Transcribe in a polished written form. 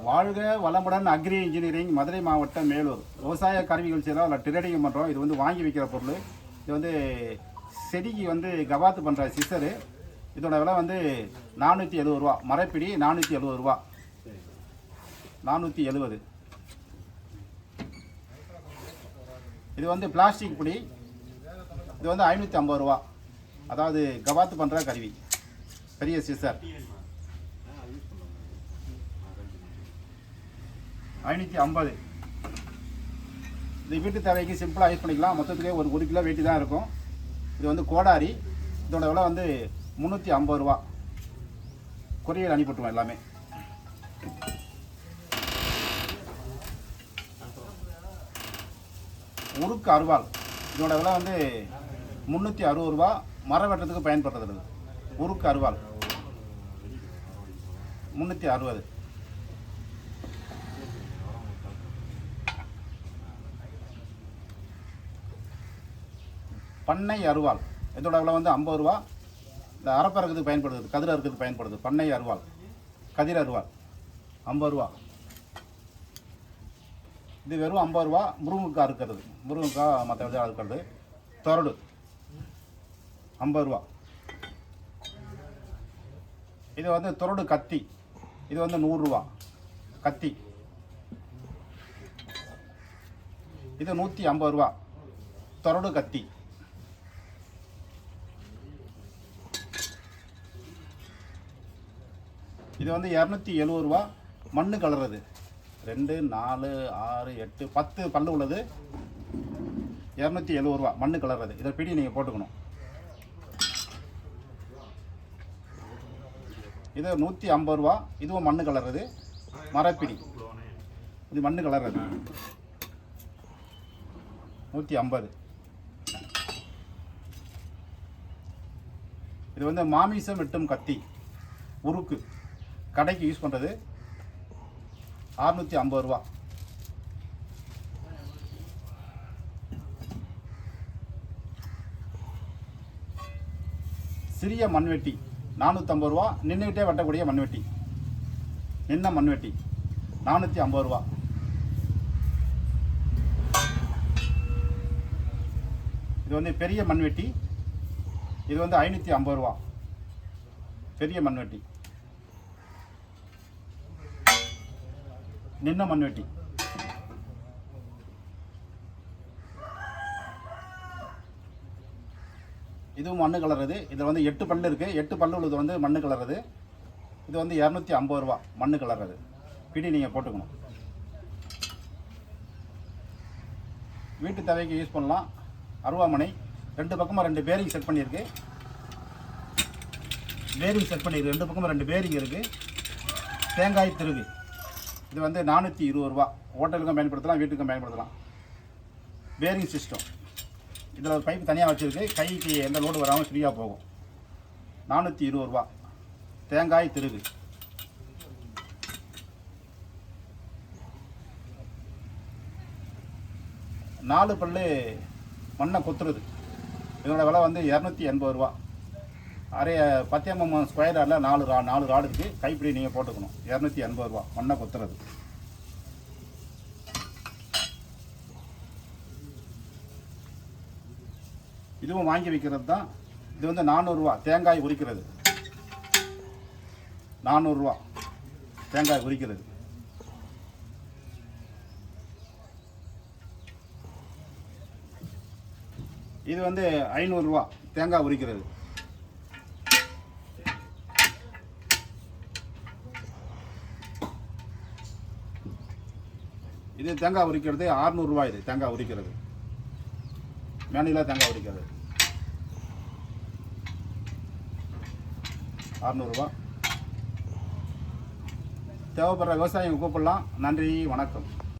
வாழ்க வளமுடன் agri engineering Madurai மாவட்டம் மேலூர் விவசாய கருவிகள் செய்கிறோம். அதில் ட்ரேடிங் பண்ணுறோம். இது வந்து வாங்கி வைக்கிற பொருள். இது வந்து செடிக்கு வந்து கவாத்து பண்ணுற சிசரு. இதோட விலை வந்து 470 ரூபா. மரப்பிடி 470 ரூபா. 470. இது வந்து பிளாஸ்டிக் பிடி. இது வந்து 550 ரூபா. அதாவது கவாத்து பண்ணுற கருவி, பெரிய சிசர் 550. இது வீட்டு தேவைக்கு சிம்பிளாக யூஸ் பண்ணிக்கலாம். மொத்தத்துக்கே ஒரு கிலோ வெயிட்டு தான் இருக்கும். இது வந்து கோடாரி. இதோட விலை வந்து 350 ரூபா. கொரியர் அனுப்பிவிட்டுருவோம் எல்லாமே. உருக்கு அருவாள். இதோட விலை வந்து 360 ரூபா. மரம் வெட்டுறதுக்கு பயன்படுறது. உருக்கு அருவாள் 360. பண்ணை அருவாள். இதோட விலை வந்து 50 ரூபா. இந்த அரைப்பறக்கிறதுக்கு பயன்படுது, கதிர் அறுக்கிறதுக்கு பயன்படுது. பண்ணை அருவாள், கதிர் அருவாள் 50 ரூபா. இது வெறும் 50 ரூபா. முருங்கைக்காய் அறுக்கிறது, முருங்கைக்காய் மற்ற விதை அறுக்கிறது. தொரடு 50 ரூபா. இது வந்து தொரடு கத்தி. இது வந்து 100 ரூபா கத்தி. இது 150 ரூபா தொரடு கத்தி. இது வந்து 270 ரூபா. மண்ணு கலர்றது. 2, 4, 6, 8, 10 பல்லு உள்ளது. 270 ரூபா மண்ணு கலர்றது. இதை பிடி நீங்கள் போட்டுக்கணும். இது 150 ரூபா. இதுவும் மண்ணு கலர்றது. மரப்பிடி. இது மண்ணு கலர்றது 150. இது வந்து மாமிசம் வெட்டும் கத்தி, உருக்கு, கடைக்கு யூஸ் பண்ணுறது. 650 ரூபா. சிறிய மண்வெட்டி 450 ரூபா. நின்றுக்கிட்டே வெட்டக்கூடிய மண்வெட்டி, நின்ன மண்வெட்டி 450 ரூபா. இது வந்து பெரிய மண்வெட்டி. இது வந்து 550 ரூபா. பெரிய மண்வெட்டி, நின்ன மண்வெட்டி. இதுவும் மண்ணு கலர்றது. இதில் வந்து 8 பல்லு இருக்குது. 8 பல்லு உள்ளது வந்து மண்ணு கலர்றது. இது வந்து 250 ரூபா மண்ணு கலர்றது. பிடி நீங்கள் போட்டுக்கணும். வீட்டு தேவைக்கு யூஸ் பண்ணலாம். அருவாமனை 2 பக்கமாக 2 பேரிங் செட் பண்ணியிருக்கு. பேரிங் செட் பண்ணியிருக்கு. 2 பக்கமாக 2 பேரிங் இருக்குது. தேங்காய் திருகு. இது வந்து 420 ரூபா. ஹோட்டலுக்கும் பயன்படுத்தலாம், வீட்டுக்கும் பயன்படுத்தலாம். பேரிங் சிஸ்டம். இதில் ஒரு பைப் தனியாக வச்சுருக்கு. கைக்கு எந்த லோடு வராமல் ஃப்ரீயாக போகும். 420 ரூபா. தேங்காய் திருகு. நாலு பல்லு மண்ணை கொத்துறது. இதோட விலை வந்து 280 ரூபா. 10 mm ஸ்கொயர் யார்டில் 4 ராடு இருக்குது. கைப்பிடி நீங்கள் போட்டுக்கணும். 280 ரூபா மண்ணை கொத்துறது. இதுவும் வாங்கி வைக்கிறது தான். இது வந்து 400 ரூபா. தேங்காய் உரிக்கிறது 400 ரூபா. தேங்காய் உரிக்கிறது. இது வந்து 500 ரூபா. தேங்காய் உரிக்கிறது. இது தேங்காய் உரிக்கிறது 600 ரூபா. இது தேங்காய் உரிக்கிறது, மேனில தேங்காய் உரிக்கிறது 600 ரூபா. தேவைப்படுற விவசாயிங்க கூப்பிடலாம். நன்றி, வணக்கம்.